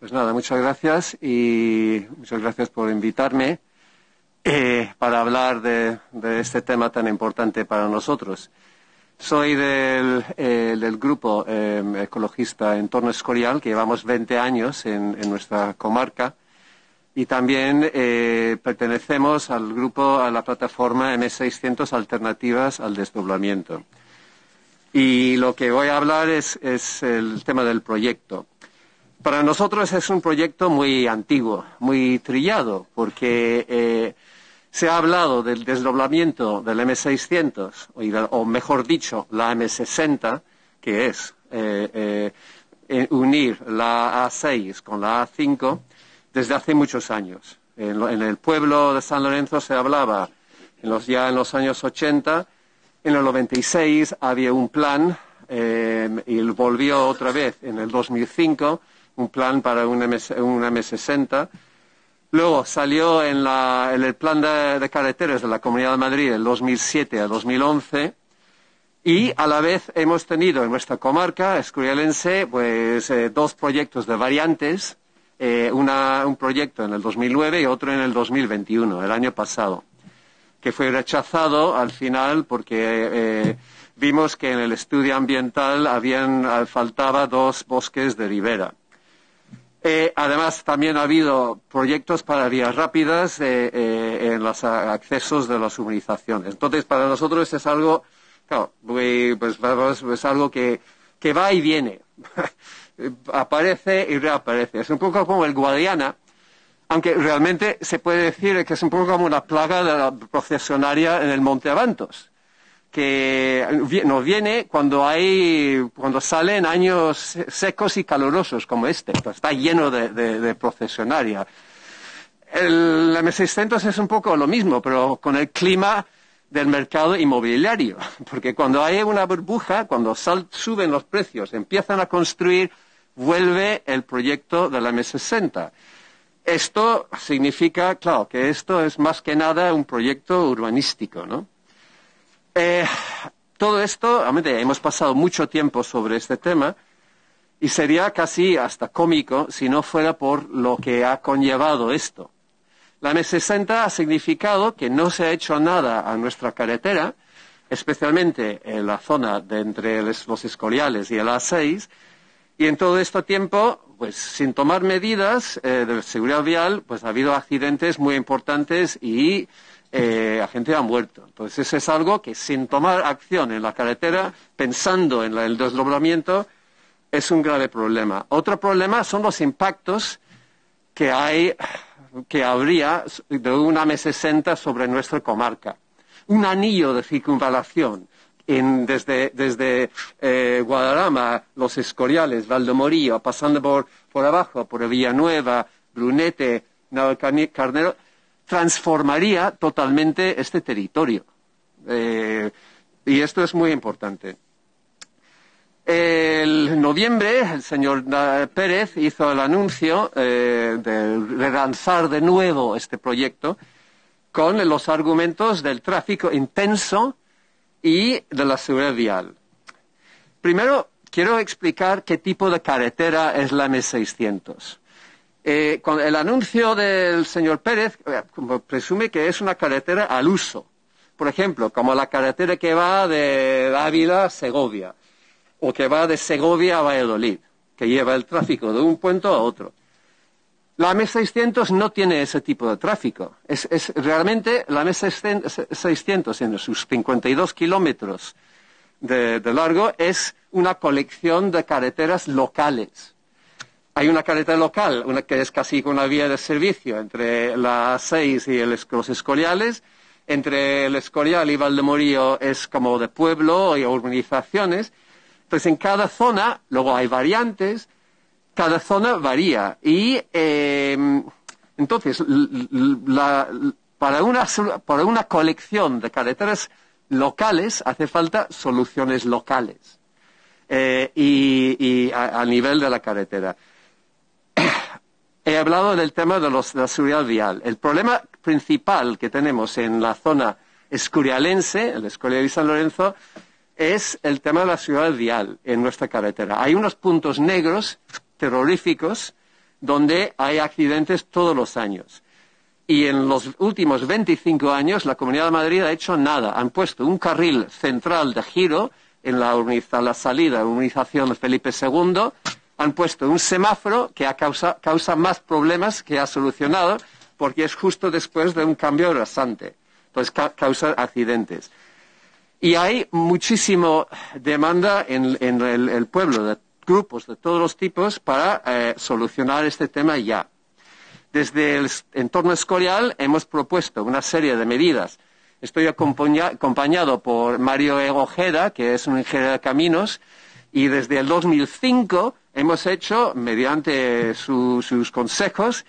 Pues nada, muchas gracias y muchas gracias por invitarme para hablar de este tema tan importante para nosotros. Soy del grupo ecologista Entorno Escorial, que llevamos 20 años en nuestra comarca, y también pertenecemos al grupo, a la plataforma M600 Alternativas al Desdoblamiento. Y lo que voy a hablar es el tema del proyecto. Para nosotros es un proyecto muy antiguo, muy trillado, porque se ha hablado del desdoblamiento del M600, o mejor dicho, la M60, que es unir la A6 con la A5, desde hace muchos años. En el pueblo de San Lorenzo se hablaba ya en los años 80, en el 96 había un plan, y volvió otra vez en el 2005, un plan para un M60. Luego salió en el plan de carreteras de la Comunidad de Madrid del 2007 a 2011 y a la vez hemos tenido en nuestra comarca escorialense pues, dos proyectos de variantes, un proyecto en el 2009 y otro en el 2021, el año pasado, que fue rechazado al final porque vimos que en el estudio ambiental faltaba dos bosques de ribera. Además, también ha habido proyectos para vías rápidas en los accesos de las urbanizaciones. Entonces, para nosotros es algo, claro, pues algo que va y viene. Aparece y reaparece. Es un poco como el Guadiana, aunque realmente se puede decir que es un poco como una plaga de la procesionaria en el Monte Avantos, que nos viene cuando salen años secos y calurosos como este. Está lleno de procesionaria. El M600 es un poco lo mismo, pero con el clima del mercado inmobiliario. Porque cuando hay una burbuja, cuando suben los precios, empiezan a construir, vuelve el proyecto del M60. Esto significa, claro, que esto es más que nada un proyecto urbanístico, ¿no? Todo esto, hemos pasado mucho tiempo sobre este tema y sería casi hasta cómico si no fuera por lo que ha conllevado esto. La M60 ha significado que no se ha hecho nada a nuestra carretera, especialmente en la zona de entre los Escoriales y el A6, y en todo este tiempo, pues sin tomar medidas de seguridad vial, pues ha habido accidentes muy importantes y la gente ha muerto. Entonces, eso es algo que sin tomar acción en la carretera, pensando en el desdoblamiento, es un grave problema. Otro problema son los impactos que habría de una M60 sobre nuestra comarca. Un anillo de circunvalación desde Guadarrama, Los Escoriales, Valdemorillo, pasando por abajo, por Villanueva, Brunete, Navalcarnero, transformaría totalmente este territorio. Y esto es muy importante. En noviembre, el señor Pérez hizo el anuncio de relanzar de nuevo este proyecto con los argumentos del tráfico intenso y de la seguridad vial. Primero, quiero explicar qué tipo de carretera es la M600. Con el anuncio del señor Pérez, presume que es una carretera al uso. Por ejemplo, como la carretera que va de Ávila a Segovia, o que va de Segovia a Valladolid, que lleva el tráfico de un puente a otro. La M600 no tiene ese tipo de tráfico. Realmente la M600 en sus 52 kilómetros de largo es una colección de carreteras locales. Hay una carretera local, que es casi una vía de servicio entre la A6 y los Escoriales. Entre el Escorial y Valdemorillo es como de pueblo y urbanizaciones. Entonces, en cada zona, luego hay variantes, cada zona varía. Y entonces, para una colección de carreteras locales hace falta soluciones locales y a nivel de la carretera. He hablado del tema de la seguridad vial. El problema principal que tenemos en la zona escorialense, el Escorial y San Lorenzo, es el tema de la seguridad vial en nuestra carretera. Hay unos puntos negros terroríficos donde hay accidentes todos los años. Y en los últimos 25 años la Comunidad de Madrid ha hecho nada. Han puesto un carril central de giro en la salida de la urbanización Felipe II. Han puesto un semáforo que causa más problemas que ha solucionado, porque es justo después de un cambio rasante. Entonces causa accidentes. Y hay muchísima demanda en el pueblo, de grupos de todos los tipos, para solucionar este tema ya. Desde el entorno Escorial hemos propuesto una serie de medidas. Estoy acompañado por Mario Ojeda, que es un ingeniero de caminos, y desde el 2005 hemos hecho, mediante sus consejos,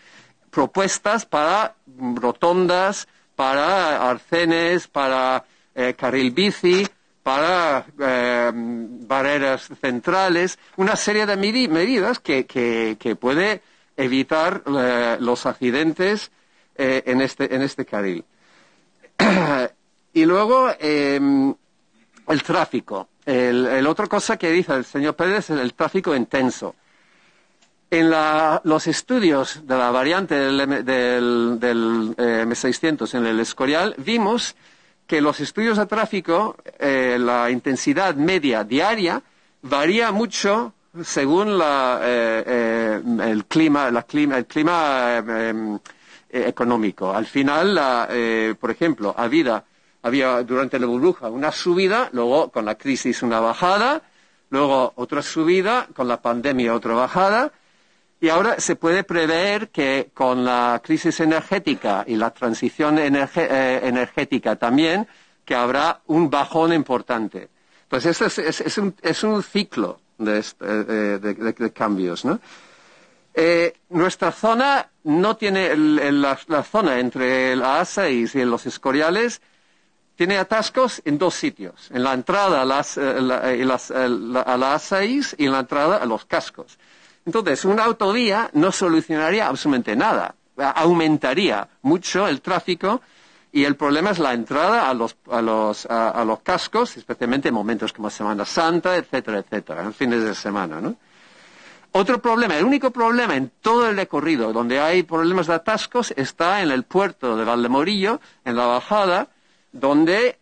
propuestas para rotondas, para arcenes, para carril bici, para barreras centrales, una serie de medidas que puede evitar los accidentes en este carril. Y luego el tráfico. El otra cosa que dice el señor Pérez es el tráfico intenso. En los estudios de la variante del M600 en el Escorial vimos que los estudios de tráfico, la intensidad media diaria varía mucho según el clima económico. Al final, por ejemplo, había durante la burbuja una subida, luego con la crisis una bajada, luego otra subida, con la pandemia otra bajada, y ahora se puede prever que con la crisis energética y la transición energética también, que habrá un bajón importante. Entonces, es un ciclo de cambios, ¿no? Nuestra zona no tiene, la zona entre la A6 y los Escoriales tiene atascos en dos sitios, en la entrada a la A6 y en la entrada a los cascos. Entonces, una autovía no solucionaría absolutamente nada, aumentaría mucho el tráfico, y el problema es la entrada a los cascos, especialmente en momentos como Semana Santa, etcétera, etcétera, en fines de semana, ¿no? Otro problema, el único problema en todo el recorrido donde hay problemas de atascos está en el puerto de Valdemorillo, en la bajada, donde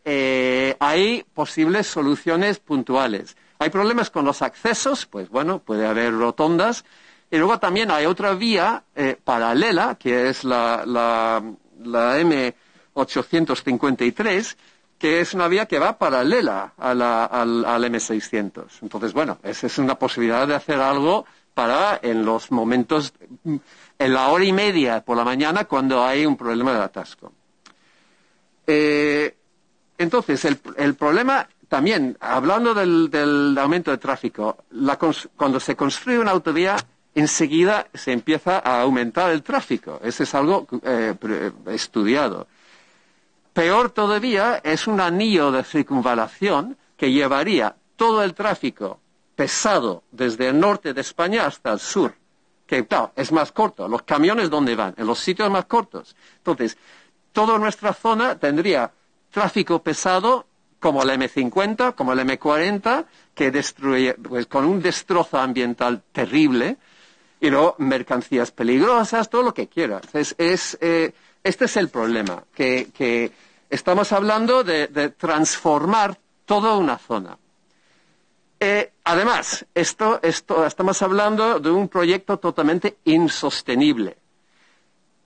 hay posibles soluciones puntuales. Hay problemas con los accesos, pues bueno, puede haber rotondas. Y luego también hay otra vía paralela, que es la M853, que es una vía que va paralela al M600. Entonces, bueno, esa es una posibilidad de hacer algo para en los momentos, en la hora y media por la mañana, cuando hay un problema de atasco. Entonces, el problema también, hablando del aumento de tráfico, cuando se construye una autovía, enseguida se empieza a aumentar el tráfico. Eso es algo estudiado. Peor todavía es un anillo de circunvalación que llevaría todo el tráfico pesado desde el norte de España hasta el sur, que claro, es más corto. Los camiones, ¿dónde van? En los sitios más cortos. Entonces, toda nuestra zona tendría tráfico pesado como el M50, como el M40, que destruye, pues, con un destrozo ambiental terrible, y luego mercancías peligrosas, todo lo que quieras. Este es el problema, que estamos hablando de transformar toda una zona. Además, estamos hablando de un proyecto totalmente insostenible.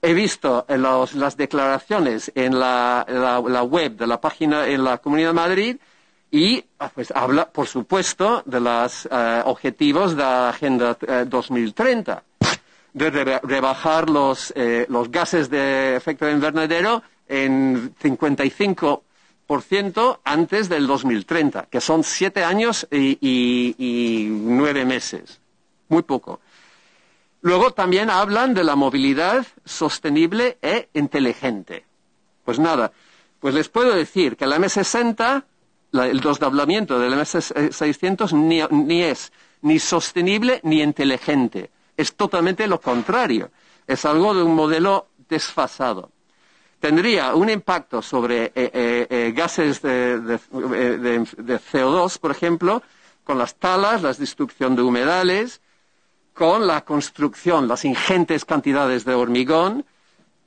He visto en las declaraciones en la web de la página en la Comunidad de Madrid y pues habla, por supuesto, de los objetivos de la Agenda 2030, de rebajar los gases de efecto de invernadero en 55% antes del 2030, que son 7 años y 9 meses, muy poco. Luego también hablan de la movilidad sostenible e inteligente. Pues nada, pues les puedo decir que la M60, el desdoblamiento del M600 ni es ni sostenible ni inteligente. Es totalmente lo contrario. Es algo de un modelo desfasado. Tendría un impacto sobre gases de CO2, por ejemplo, con las talas, la destrucción de humedales, con la construcción, las ingentes cantidades de hormigón,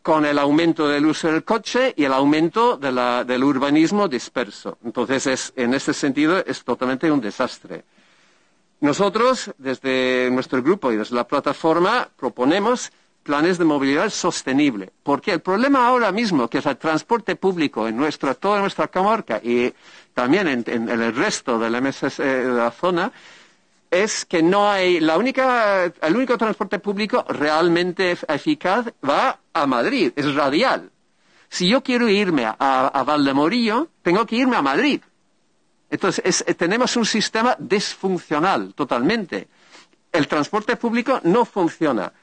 con el aumento del uso del coche y el aumento del urbanismo disperso. Entonces, en ese sentido, es totalmente un desastre. Nosotros, desde nuestro grupo y desde la plataforma, proponemos planes de movilidad sostenible. Porque el problema ahora mismo, que es el transporte público en toda nuestra comarca y también en el resto del MSS, de la zona, es que no hay el único transporte público realmente eficaz va a Madrid, es radial. Si yo quiero irme a Valdemorillo, tengo que irme a Madrid. Entonces, tenemos un sistema disfuncional totalmente. El transporte público no funciona.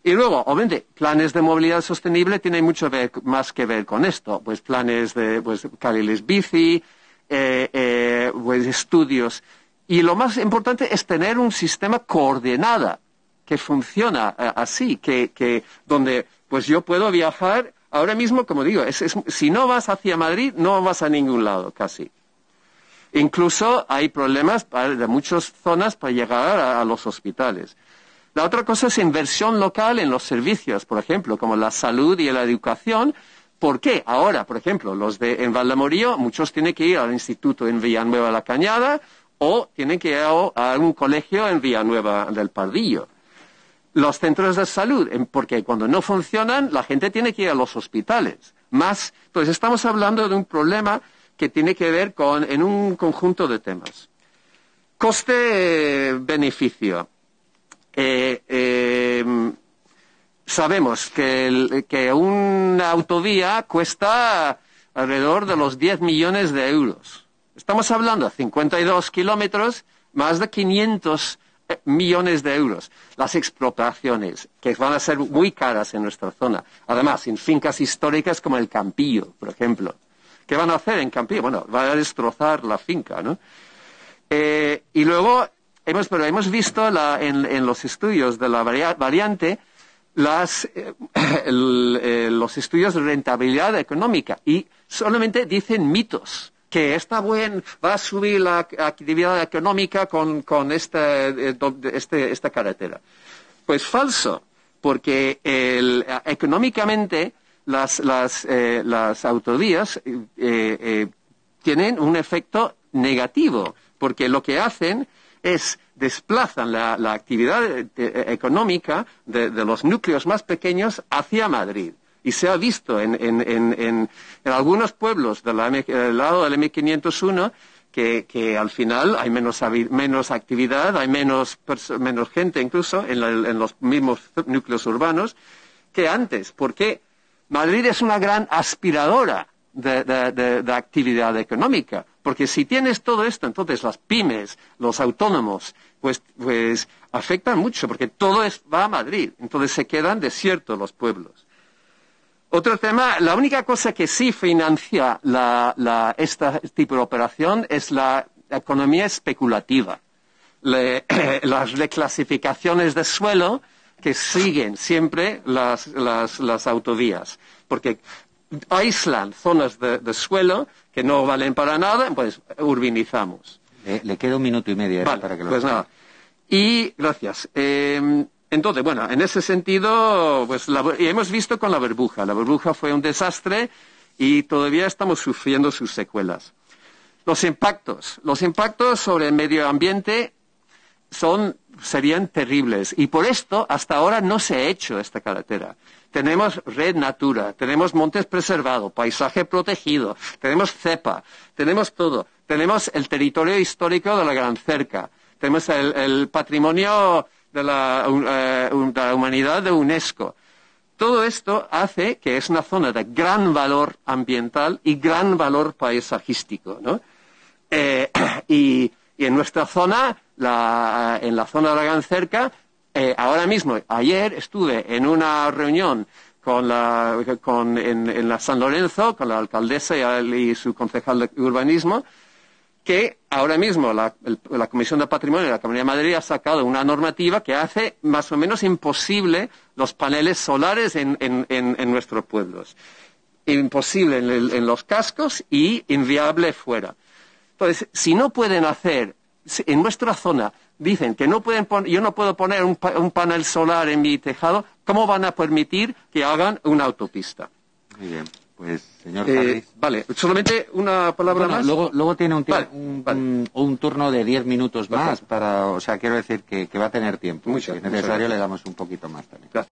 Y luego, obviamente, planes de movilidad sostenible tienen mucho más que ver con esto. Pues planes de carriles bici, pues estudios. Y lo más importante es tener un sistema coordinado que funciona así, donde pues yo puedo viajar ahora mismo, como digo, si no vas hacia Madrid, no vas a ningún lado casi. Incluso hay problemas de muchas zonas para llegar a los hospitales. La otra cosa es inversión local en los servicios, por ejemplo, como la salud y la educación. ¿Por qué? Ahora, por ejemplo, en Valdemorillo, muchos tienen que ir al instituto en Villanueva de la Cañada o tienen que ir a un colegio en Villanueva del Pardillo. Los centros de salud, porque cuando no funcionan, la gente tiene que ir a los hospitales. Entonces, estamos hablando de un problema que tiene que ver en un conjunto de temas. Coste-beneficio. Sabemos que una autovía cuesta alrededor de los 10 millones de euros. Estamos hablando de 52 kilómetros, más de 500 millones de euros. Las expropiaciones, que van a ser muy caras en nuestra zona. Además, en fincas históricas como el Campillo, por ejemplo. ¿Qué van a hacer en Campillo? Bueno, van a destrozar la finca, ¿no? Y luego, hemos visto en los estudios de la variante los estudios de rentabilidad económica y solamente dicen mitos. Que está bien, va a subir la actividad económica con esta carretera. Pues falso, porque económicamente las autovías tienen un efecto negativo, porque lo que hacen es desplazan la actividad económica de los núcleos más pequeños hacia Madrid. Y se ha visto en algunos pueblos del lado del M501 que al final hay menos actividad, hay menos gente incluso en los mismos núcleos urbanos que antes. Porque Madrid es una gran aspiradora de actividad económica. Porque si tienes todo esto, entonces las pymes, los autónomos, pues afectan mucho, porque todo va a Madrid. Entonces se quedan desiertos los pueblos. Otro tema, la única cosa que sí financia este tipo de operación es la economía especulativa. Las reclasificaciones de suelo que siguen siempre las autovías, porque aíslan zonas de suelo que no valen para nada, pues urbanizamos. Le queda 1 minuto y medio vale, para que lo pues nada. Y gracias. Entonces, bueno, en ese sentido, pues y hemos visto con la burbuja. La burbuja fue un desastre y todavía estamos sufriendo sus secuelas. Los impactos sobre el medio ambiente serían terribles y por esto hasta ahora no se ha hecho esta carretera. Tenemos Red Natura, tenemos montes preservados, paisaje protegido, tenemos CEPA, tenemos todo. Tenemos el territorio histórico de la Gran Cerca, tenemos el patrimonio de la humanidad de UNESCO. Todo esto hace que es una zona de gran valor ambiental y gran valor paisajístico, ¿no? Y en nuestra zona, en la zona de la Gran Cerca, ahora mismo, ayer estuve en una reunión en la San Lorenzo con la alcaldesa y su concejal de urbanismo, que ahora mismo la Comisión de Patrimonio de la Comunidad de Madrid ha sacado una normativa que hace más o menos imposible los paneles solares en nuestros pueblos. Imposible en los cascos y inviable fuera. Entonces, si no pueden hacer en nuestra zona dicen que yo no puedo poner un panel solar en mi tejado, ¿cómo van a permitir que hagan una autopista? Muy bien, pues señor Harris. Vale, solamente una palabra más. Luego tiene un turno de 10 minutos más, o sea, quiero decir que va a tener tiempo. Si es necesario le damos un poquito más también. Gracias.